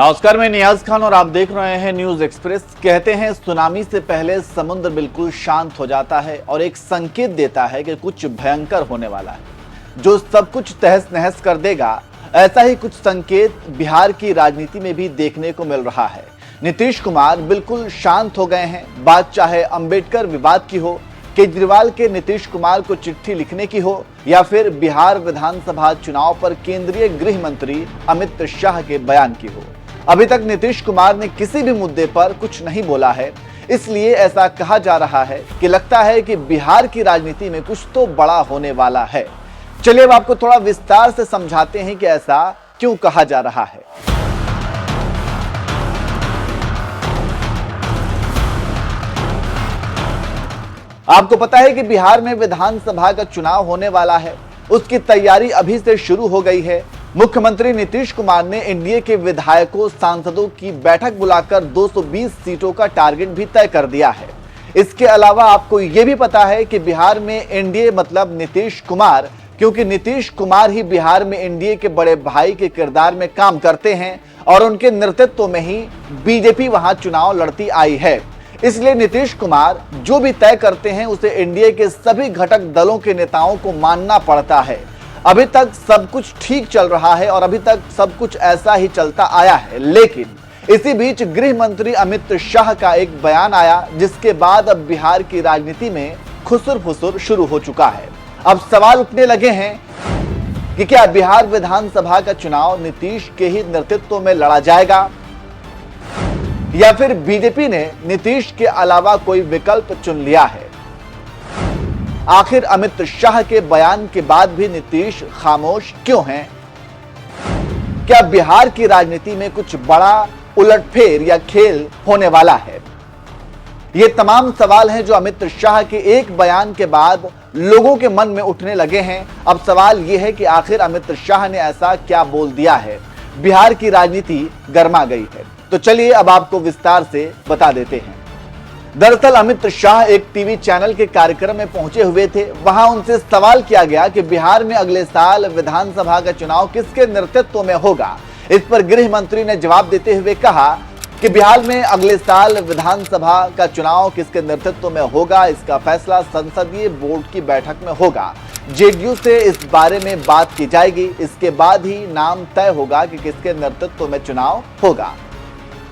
नमस्कार, मैं नियाज खान और आप देख रहे हैं न्यूज एक्सप्रेस। कहते हैं सुनामी से पहले समुद्र बिल्कुल शांत हो जाता है और एक संकेत देता है कि कुछ भयंकर होने वाला है जो सब कुछ तहस नहस कर देगा। ऐसा ही कुछ संकेत बिहार की राजनीति में भी देखने को मिल रहा है। नीतीश कुमार बिल्कुल शांत हो गए हैं। बात चाहे अंबेडकर विवाद की हो, केजरीवाल के नीतीश कुमार को चिट्ठी लिखने की हो, या फिर बिहार विधानसभा चुनाव पर केंद्रीय गृह मंत्री अमित शाह के बयान की हो। अभी तक नीतीश कुमार ने किसी भी मुद्दे पर कुछ नहीं बोला है। इसलिए ऐसा कहा जा रहा है कि लगता है कि बिहार की राजनीति में कुछ तो बड़ा होने वाला है। चलिए अब आपको थोड़ा विस्तार से समझाते हैं कि ऐसा क्यों कहा जा रहा है। आपको पता है कि बिहार में विधानसभा का चुनाव होने वाला है। उसकी तैयारी अभी से शुरू हो गई है। मुख्यमंत्री नीतीश कुमार ने एनडीए के विधायकों सांसदों की बैठक बुलाकर 220 सीटों का टारगेट भी तय कर दिया है। इसके अलावा आपको यह भी पता है कि बिहार में एनडीए मतलब नीतीश कुमार, क्योंकि नीतीश कुमार ही बिहार में एनडीए के बड़े भाई के किरदार में काम करते हैं और उनके नेतृत्व में ही बीजेपी वहां चुनाव लड़ती आई है। इसलिए नीतीश कुमार जो भी तय करते हैं उसे एनडीए के सभी घटक दलों के नेताओं को मानना पड़ता है। अभी तक सब कुछ ठीक चल रहा है और अभी तक सब कुछ ऐसा ही चलता आया है, लेकिन इसी बीच गृह मंत्री अमित शाह का एक बयान आया, जिसके बाद अब बिहार की राजनीति में खुसुर-फुसुर शुरू हो चुका है। अब सवाल उठने लगे हैं कि क्या बिहार विधानसभा का चुनाव नीतीश के ही नेतृत्व में लड़ा जाएगा, या फिर बीजेपी ने नीतीश के अलावा कोई विकल्प चुन लिया है। आखिर अमित शाह के बयान के बाद भी नीतीश खामोश क्यों हैं? क्या बिहार की राजनीति में कुछ बड़ा उलटफेर या खेल होने वाला है? ये तमाम सवाल हैं जो अमित शाह के एक बयान के बाद लोगों के मन में उठने लगे हैं। अब सवाल यह है कि आखिर अमित शाह ने ऐसा क्या बोल दिया है? बिहार की राजनीति गर्मा गई है। तो चलिए अब आपको विस्तार से बता देते हैं। दरअसल अमित शाह एक टीवी चैनल के कार्यक्रम में पहुंचे हुए थे। वहां उनसे सवाल किया गया कि बिहार में अगले साल विधानसभा का चुनाव किसके नेतृत्व में होगा। इस पर गृह मंत्री ने जवाब देते हुए कहा कि बिहार में अगले साल विधानसभा का चुनाव किसके नेतृत्व में होगा, इसका फैसला संसदीय बोर्ड की बैठक में होगा। जेडीयू से इस बारे में बात की जाएगी। इसके बाद ही नाम तय होगा कि किसके नेतृत्व में चुनाव होगा।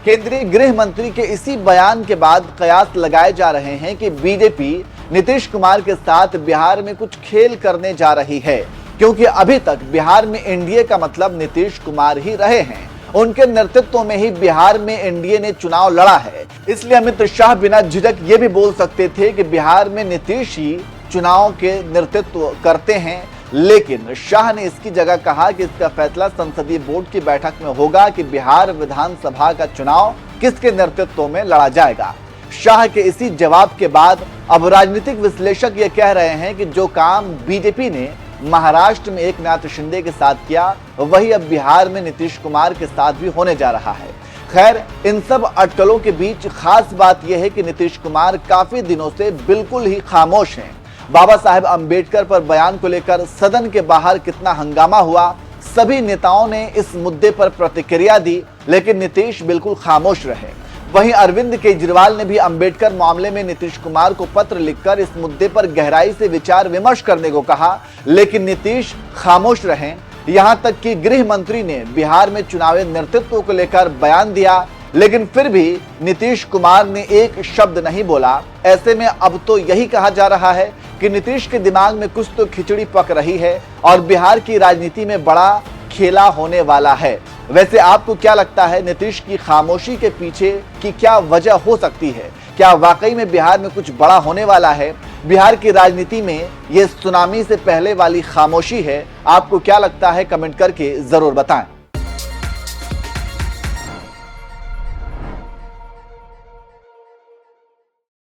केंद्रीय गृह मंत्री के इसी बयान के बाद कयास लगाए जा रहे हैं कि बीजेपी नीतीश कुमार के साथ बिहार में कुछ खेल करने जा रही है, क्योंकि अभी तक बिहार में एनडीए का मतलब नीतीश कुमार ही रहे हैं। उनके नेतृत्व में ही बिहार में एनडीए ने चुनाव लड़ा है। इसलिए अमित शाह बिना झिझक ये भी बोल सकते थे कि बिहार में नीतीश ही चुनाव के नेतृत्व करते हैं, लेकिन शाह ने इसकी जगह कहा कि इसका फैसला संसदीय बोर्ड की बैठक में होगा कि बिहार विधानसभा का चुनाव किसके नेतृत्व में लड़ा जाएगा। शाह के इसी जवाब के बाद अब राजनीतिक विश्लेषक ये कह रहे हैं कि जो काम बीजेपी ने महाराष्ट्र में एकनाथ शिंदे के साथ किया, वही अब बिहार में नीतीश कुमार के साथ भी होने जा रहा है। खैर, इन सब अटकलों के बीच खास बात यह है कि नीतीश कुमार काफी दिनों से बिल्कुल ही खामोश हैं। बाबा साहेब अंबेडकर पर बयान को लेकर सदन के बाहर कितना हंगामा हुआ, सभी नेताओं ने इस मुद्दे पर प्रतिक्रिया दी, लेकिन नीतीश बिल्कुल खामोश रहे। वहीं अरविंद केजरीवाल ने भी अंबेडकर मामले में नीतीश कुमार को पत्र लिखकर इस मुद्दे पर गहराई से विचार विमर्श करने को कहा, लेकिन नीतीश खामोश रहे। यहां तक कि गृह मंत्री ने बिहार में चुनावी नेतृत्व को लेकर बयान दिया, लेकिन फिर भी नीतीश कुमार ने एक शब्द नहीं बोला। ऐसे में अब तो यही कहा जा रहा है कि नीतीश के दिमाग में कुछ तो खिचड़ी पक रही है और बिहार की राजनीति में बड़ा खेला होने वाला है। वैसे आपको क्या लगता है, नीतीश की खामोशी के पीछे की क्या वजह हो सकती है? क्या वाकई में बिहार में कुछ बड़ा होने वाला है? बिहार की राजनीति में ये सुनामी से पहले वाली खामोशी है? आपको क्या लगता है, कमेंट करके जरूर बताएं।